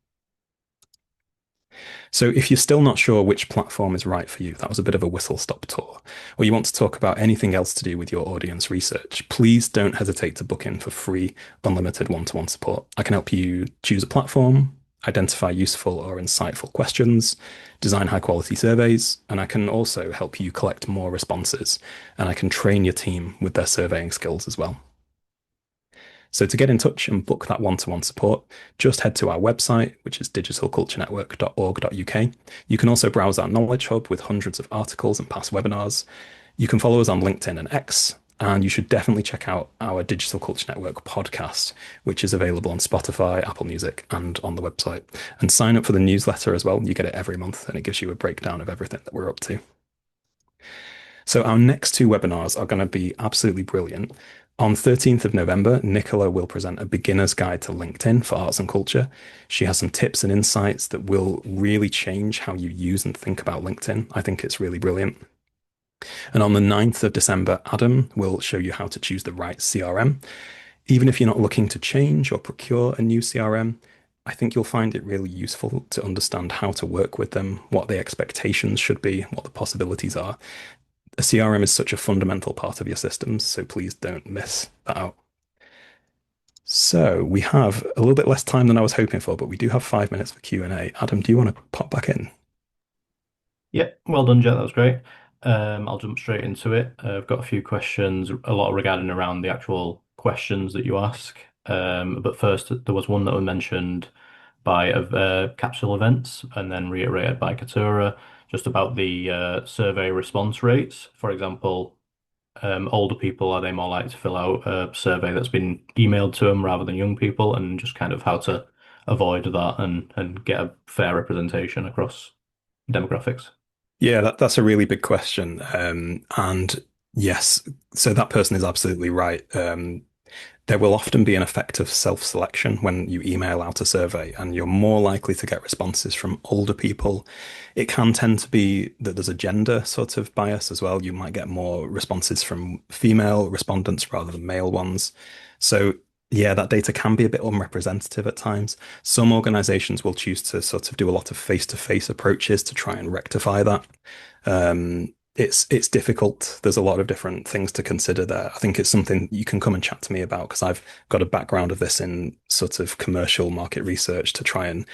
So if you're still not sure which platform is right for you, that was a bit of a whistle-stop tour, or you want to talk about anything else to do with your audience research, please don't hesitate to book in for free, unlimited one-to-one support. I can help you choose a platform, identify useful or insightful questions, design high-quality surveys, and I can also help you collect more responses, and I can train your team with their surveying skills as well. So to get in touch and book that one-to-one support, just head to our website, which is digitalculturenetwork.org.uk. You can also browse our Knowledge Hub with hundreds of articles and past webinars. You can follow us on LinkedIn and X, and you should definitely check out our Digital Culture Network podcast, which is available on Spotify, Apple Music, and on the website. And sign up for the newsletter as well. You get it every month, and it gives you a breakdown of everything that we're up to. So our next two webinars are going to be absolutely brilliant. On 13th of November, Nicola will present a beginner's guide to LinkedIn for arts and culture. She has some tips and insights that will really change how you use and think about LinkedIn. I think it's really brilliant. And on the 9th of December, Adam will show you how to choose the right CRM. Even if you're not looking to change or procure a new CRM, I think you'll find it really useful to understand how to work with them, what the expectations should be, what the possibilities are. A CRM is such a fundamental part of your systems, so please don't miss that out. So we have a little bit less time than I was hoping for, but we do have 5 minutes for Q&A. Adam, do you want to pop back in? Yeah, well done, Jack. That was great. I'll jump straight into it. I've got a few questions, a lot regarding around the actual questions that you ask. But first, there was one that was mentioned by capsule events and then reiterated by Katura, just about the survey response rates. For example, older people, are they more likely to fill out a survey that's been emailed to them rather than young people, and just kind of how to avoid that and get a fair representation across demographics. Yeah, that's a really big question. And yes, so that person is absolutely right. There will often be an effect of self-selection when you email out a survey, and you're more likely to get responses from older people. It can tend to be that there's a gender sort of bias as well. You might get more responses from female respondents rather than male ones. So, yeah, that data can be a bit unrepresentative at times. Some organizations will choose to sort of do a lot of face-to-face approaches to try and rectify that. It's difficult. There's a lot of different things to consider there. I think it's something you can come and chat to me about because I've got a background of this in sort of commercial market research to try and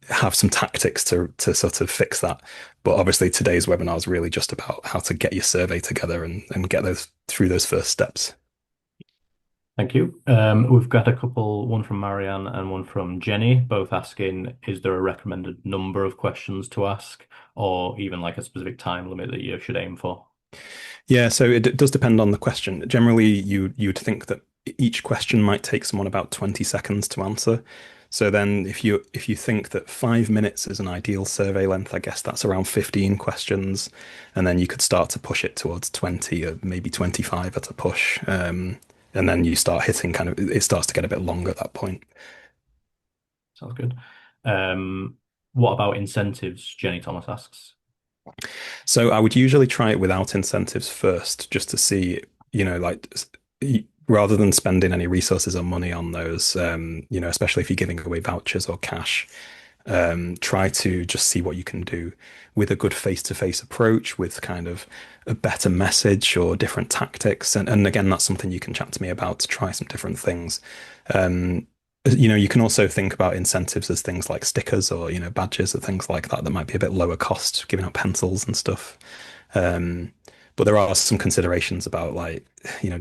have some tactics to sort of fix that. But obviously today's webinar is really just about how to get your survey together and get those through those first steps. Thank you. We've got a couple, one from Marianne and one from Jenny, both asking, is there a recommended number of questions to ask, or even like a specific time limit that you should aim for? Yeah, so it does depend on the question. Generally, you'd think that each question might take someone about 20 seconds to answer. So then if you think that 5 minutes is an ideal survey length, I guess that's around 15 questions. And then you could start to push it towards 20 or maybe 25 at a push. And then you start hitting kind of, it starts to get a bit longer at that point. Sounds good. What about incentives? Jenny Thomas asks. So I would usually try it without incentives first, just to see, like rather than spending any resources or money on those, especially if you're giving away vouchers or cash, try to just see what you can do with a good face-to-face approach, with kind of a better message or different tactics. And again, that's something you can chat to me about to try some different things. Um, you can also think about incentives as things like stickers or, badges or things like that that might be a bit lower cost, giving out pencils and stuff. Um, but there are some considerations about like,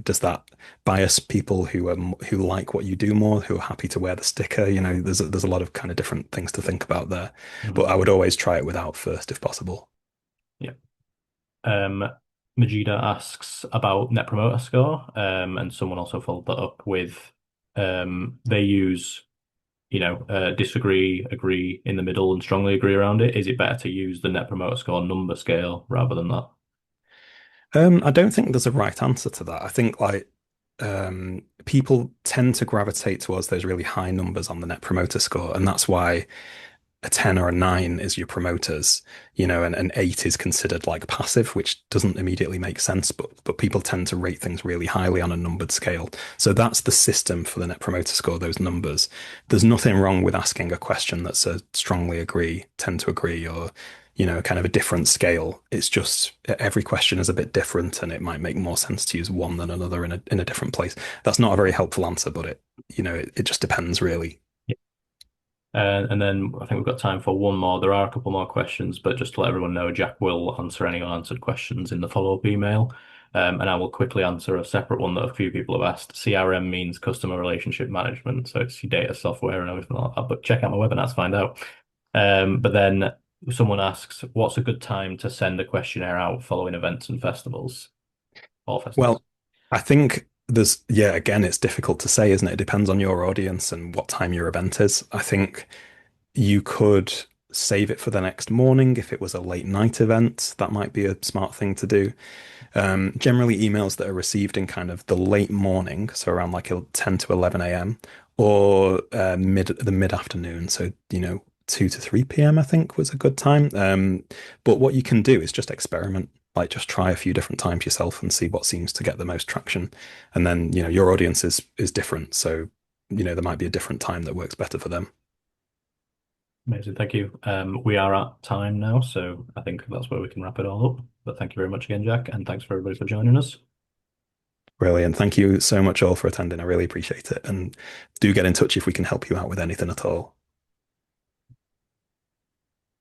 does that bias people who like what you do more, who are happy to wear the sticker? There's a lot of kind of different things to think about there. But Mhm. I would always try it without first if possible. Yeah. Um, Majida asks about Net Promoter Score, and someone also followed that up with they use, disagree, agree in the middle, and strongly agree around it. Is it better to use the Net Promoter Score number scale rather than that? I don't think there's a right answer to that. I think like people tend to gravitate towards those really high numbers on the Net Promoter Score, and that's why a 10 or a 9 is your promoters, and an 8 is considered like passive, which doesn't immediately make sense, but people tend to rate things really highly on a numbered scale. So that's the system for the Net Promoter Score, those numbers. There's nothing wrong with asking a question that's a strongly agree, tend to agree, or kind of a different scale. It's just every question is a bit different, and it might make more sense to use one than another in a different place. That's not a very helpful answer, but it just depends really. And then I think we've got time for one more. There are a couple more questions, but just to let everyone know, Jack will answer any unanswered questions in the follow-up email. And I will quickly answer a separate one that a few people have asked. CRM means customer relationship management, so it's your data software and everything like that. But check out my webinar to find out. But then someone asks, what's a good time to send a questionnaire out following events and festivals? All festivals. Well, I think yeah, again, it's difficult to say, isn't it? It depends on your audience and what time your event is. I think you could save it for the next morning if it was a late night event. That might be a smart thing to do. Generally, emails that are received in kind of the late morning, so around like 10 to 11 a.m. or mid afternoon, so 2 to 3 p.m. I think was a good time. But what you can do is just experiment, like just try a few different times yourself and see what seems to get the most traction. And then your audience is different, so there might be a different time that works better for them. Amazing. Thank you. We are at time now, so I think that's where we can wrap it all up. But thank you very much again, Jack, and thanks for everybody for joining us. Brilliant. Thank you so much all for attending. I really appreciate it. And do get in touch if we can help you out with anything at all.